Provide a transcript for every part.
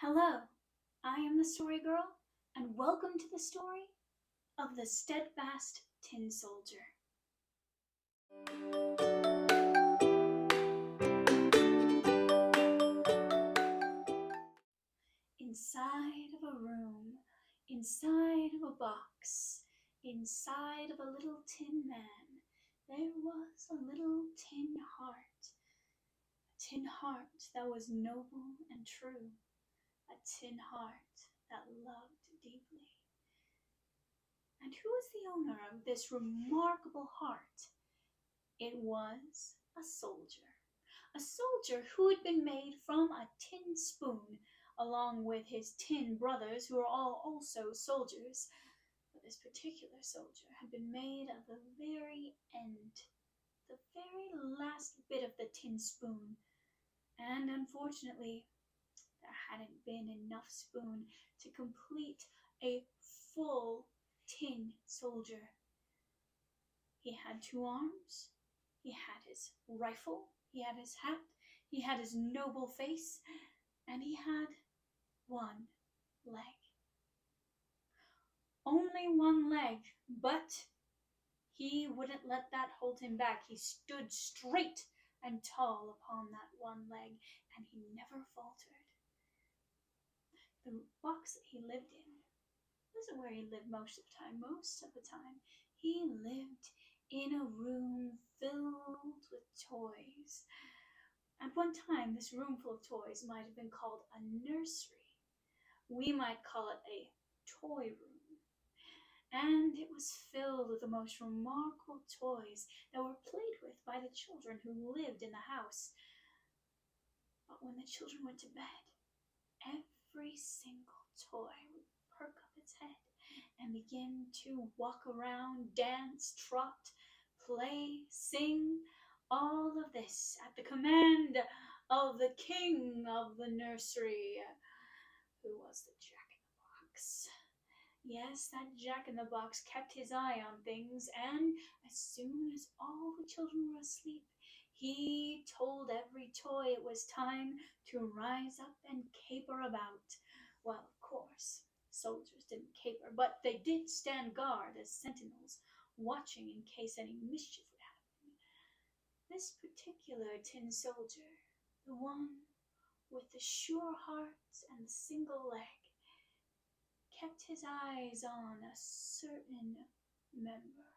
Hello, I am the Story Girl, and welcome to the story of the Steadfast Tin Soldier. Inside of a room, inside of a box, inside of a little tin man, there was a little tin heart. A tin heart that was noble and true. A tin heart that loved deeply. And who was the owner of this remarkable heart? It was a soldier. A soldier who had been made from a tin spoon, along with his tin brothers, who were all also soldiers. But this particular soldier had been made of the very end, the very last bit of the tin spoon. And unfortunately, there hadn't been enough spoon to complete a full tin soldier. He had two arms, he had his rifle, he had his hat, he had his noble face, and he had one leg. Only one leg, but he wouldn't let that hold him back. He stood straight and tall upon that one leg, and he never faltered. The box that he lived in wasn't where he lived most of the time. Most of the time, he lived in a room filled with toys. At one time, this room full of toys might have been called a nursery. We might call it a toy room. And it was filled with the most remarkable toys that were played with by the children who lived in the house. But when the children went to bed, every single toy would perk up its head and begin to walk around, dance, trot, play, sing, all of this at the command of the king of the nursery, who was the Jack-in-the-Box. Yes, that Jack-in-the-Box kept his eye on things, and as soon as all the children were asleep, he told every toy it was time to rise up and caper about. Well, of course, soldiers didn't caper, but they did stand guard as sentinels, watching in case any mischief would happen. This particular tin soldier, the one with the sure heart and the single leg, kept his eyes on a certain member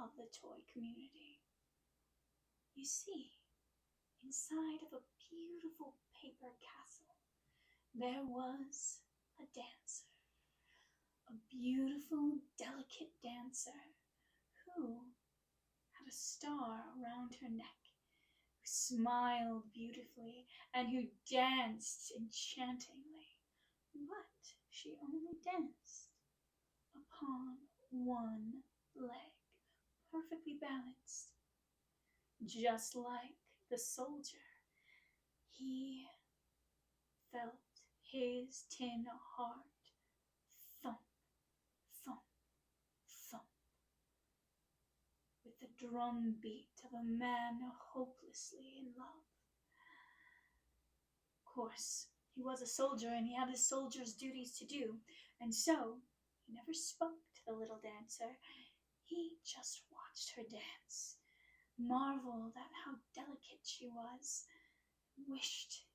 of the toy community. You see, inside of a beautiful paper castle, there was a dancer, a beautiful, delicate dancer who had a star around her neck, who smiled beautifully, and who danced enchantingly. But she only danced upon one leg, perfectly balanced. Just like the soldier, he felt his tin heart thump, thump, thump, with the drum beat of a man hopelessly in love. Of course, he was a soldier and he had his soldier's duties to do, and so he never spoke to the little dancer. He just watched her dance, marveled at how delicate she was, wished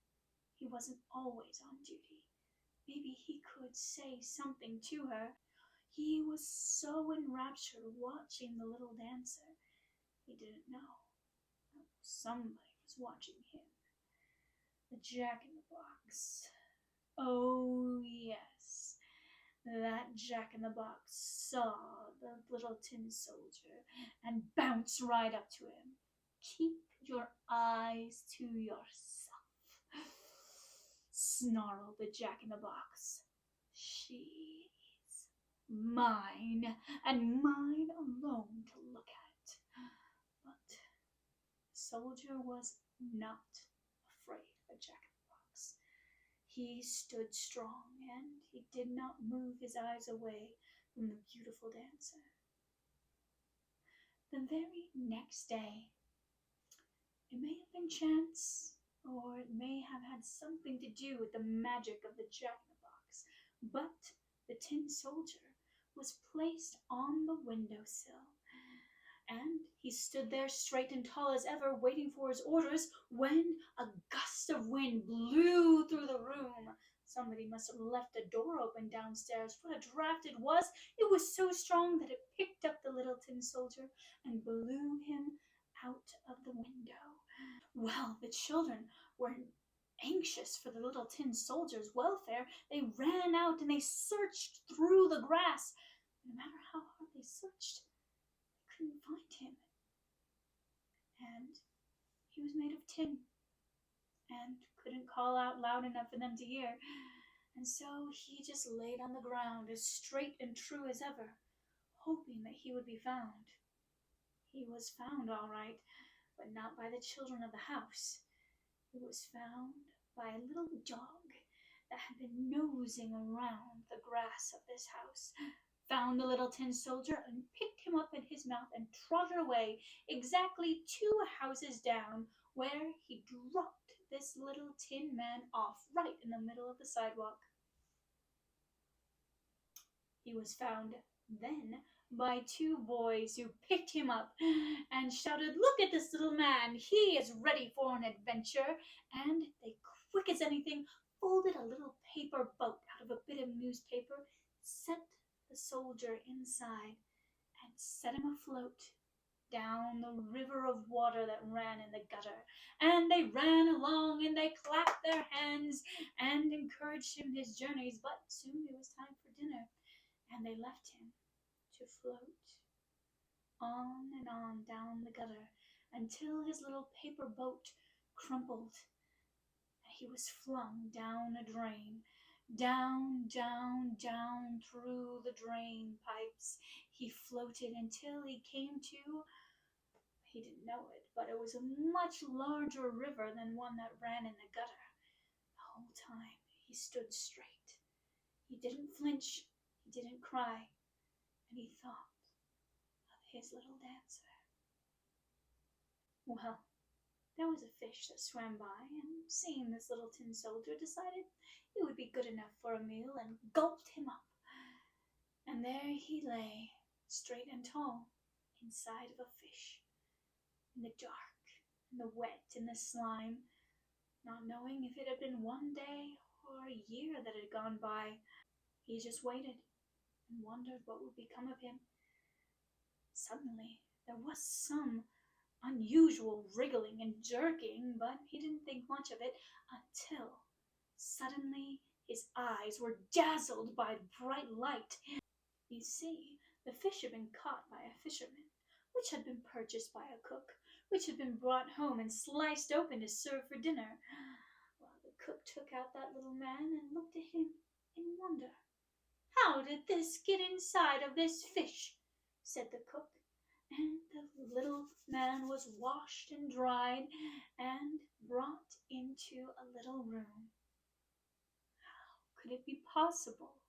he wasn't always on duty. Maybe he could say something to her. He was so enraptured watching the little dancer, he didn't know that somebody was watching him. The Jack-in-the-Box. Oh, yes. That Jack-in-the-Box saw the little tin soldier and bounced right up to him. "Keep your eyes to yourself," snarled the Jack-in-the-Box. "She is mine, and mine alone to look at." But the soldier was not afraid of Jack-in-the-Box. He stood strong, and he did not move his eyes away from the beautiful dancer. The very next day, it may have been chance, or it may have had something to do with the magic of the Jack-in-the-Box. But the tin soldier was placed on the windowsill, and he stood there straight and tall as ever, waiting for his orders, when a gust of wind blew through the room. Somebody must have left a door open downstairs. What a draft it was! It was so strong that it picked up the little tin soldier and blew him out of the window. Well, the children were anxious for the little tin soldier's welfare. They ran out and they searched through the grass. No matter how hard they searched, they couldn't find him. And he was made of tin and couldn't call out loud enough for them to hear. And so he just laid on the ground as straight and true as ever, hoping that he would be found. He was found all right, but not by the children of the house. He was found by a little dog that had been nosing around the grass of this house, found the little tin soldier and picked him up in his mouth and trotted away exactly 2 houses down, where he dropped this little tin man off right in the middle of the sidewalk. He was found then by 2 boys who picked him up and shouted, "Look at this little man, he is ready for an adventure." And they, quick as anything, folded a little paper boat out of a bit of newspaper, set the soldier inside, and set him afloat down the river of water that ran in the gutter. And they ran along and they clapped their hands and encouraged him in his journeys, but soon it was time for dinner, and they left him to float on and on down the gutter until his little paper boat crumpled and he was flung down a drain. Down, down, down through the drain pipes he floated until he came to, he didn't know it, but it was a much larger river than one that ran in the gutter. The whole time he stood straight. He didn't flinch, he didn't cry, and he thought of his little dancer. Well, there was a fish that swam by, and seeing this little tin soldier, decided it would be good enough for a meal, and gulped him up. And there he lay, straight and tall, inside of a fish, in the dark, in the wet, in the slime, not knowing if it had been one day or a year that had gone by. He just waited and wondered what would become of him. Suddenly, there was some unusual wriggling and jerking, but he didn't think much of it until suddenly his eyes were dazzled by bright light. You see, the fish had been caught by a fisherman, which had been purchased by a cook, which had been brought home and sliced open to serve for dinner. Well, the cook took out that little man and looked at him in wonder. "How did this get inside of this fish?" said the cook. And the little man was washed and dried and brought into a little room. How could it be possible?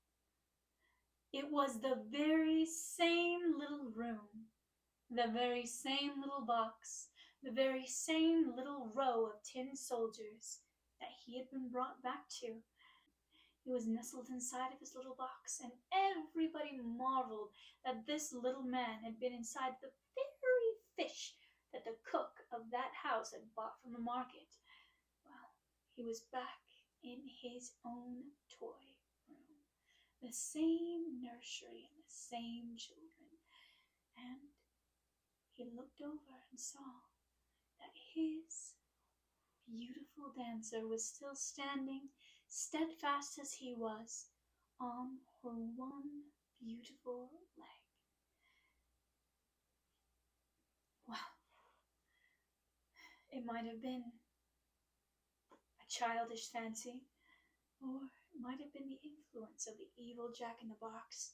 It was the very same little room, the very same little box, the very same little row of tin soldiers that he had been brought back to. He was nestled inside of his little box, and everybody marveled that this little man had been inside the very fish that the cook of that house had bought from the market. Well, he was back in his own toy room, the same nursery and the same children, and he looked over and saw that his beautiful dancer was still standing, steadfast as he was, on her one beautiful leg. Well, it might have been a childish fancy, or it might have been the influence of the evil Jack-in-the-Box,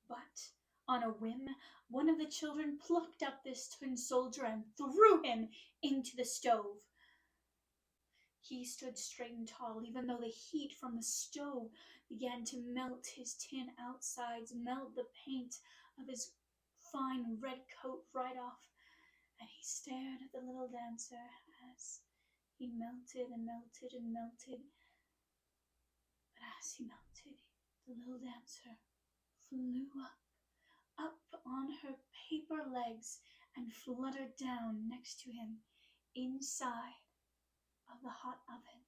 but on a whim, one of the children plucked up this tin soldier and threw him into the stove. He stood straight and tall, even though the heat from the stove began to melt his tin outsides, melt the paint of his fine red coat right off. And he stared at the little dancer as He melted and melted and melted, but as he melted, the little dancer flew up on her paper legs and fluttered down next to him inside of the hot oven.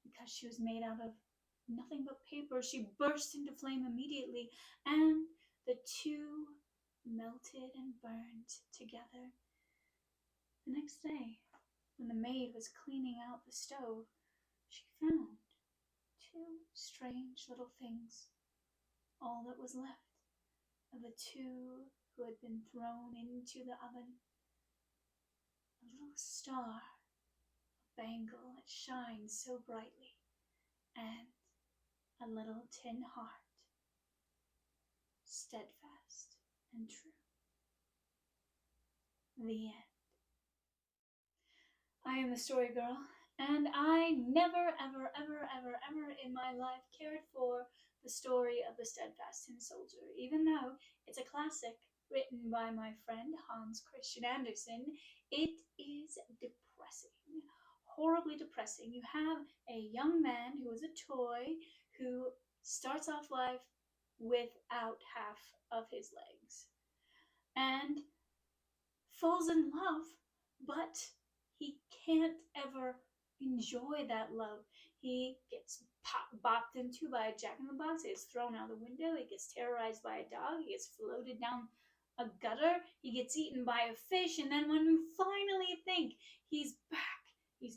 Because she was made out of nothing but paper, she burst into flame immediately, and the two melted and burned together. The next day, when the maid was cleaning out the stove, she found two strange little things, all that was left of the two who had been thrown into the oven. A little star, a bangle that shines so brightly, and a little tin heart, steadfast and true. The end. I am the Story Girl, and I never, ever, ever, ever, ever in my life cared for the story of the Steadfast Tin Soldier, even though it's a classic written by my friend Hans Christian Andersen. It is depressing, horribly depressing. You have a young man who is a toy who starts off life without half of his legs and falls in love, but he can't ever enjoy that love. He gets bopped into by a jack-in-the-box, he gets thrown out the window, he gets terrorized by a dog, he gets floated down a gutter, he gets eaten by a fish, and then when you finally think he's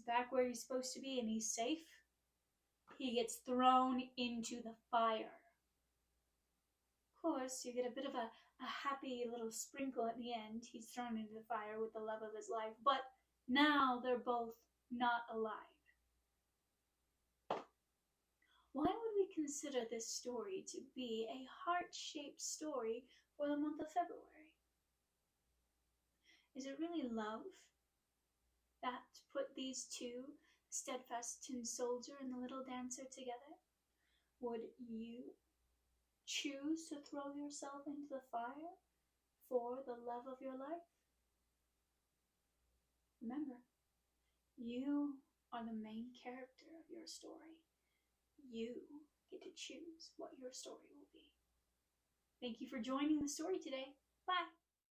back where he's supposed to be and he's safe, he gets thrown into the fire. Of course, you get a bit of a happy little sprinkle at the end. He's thrown into the fire with the love of his life, but now they're both not alive. Why would we consider this story to be a heart-shaped story for the month of February? Is it really love that put these two, Steadfast Tin Soldier and the Little Dancer, together? Would you choose to throw yourself into the fire for the love of your life? Remember, you are the main character of your story. You get to choose what your story will be. Thank you for joining the story today. Bye.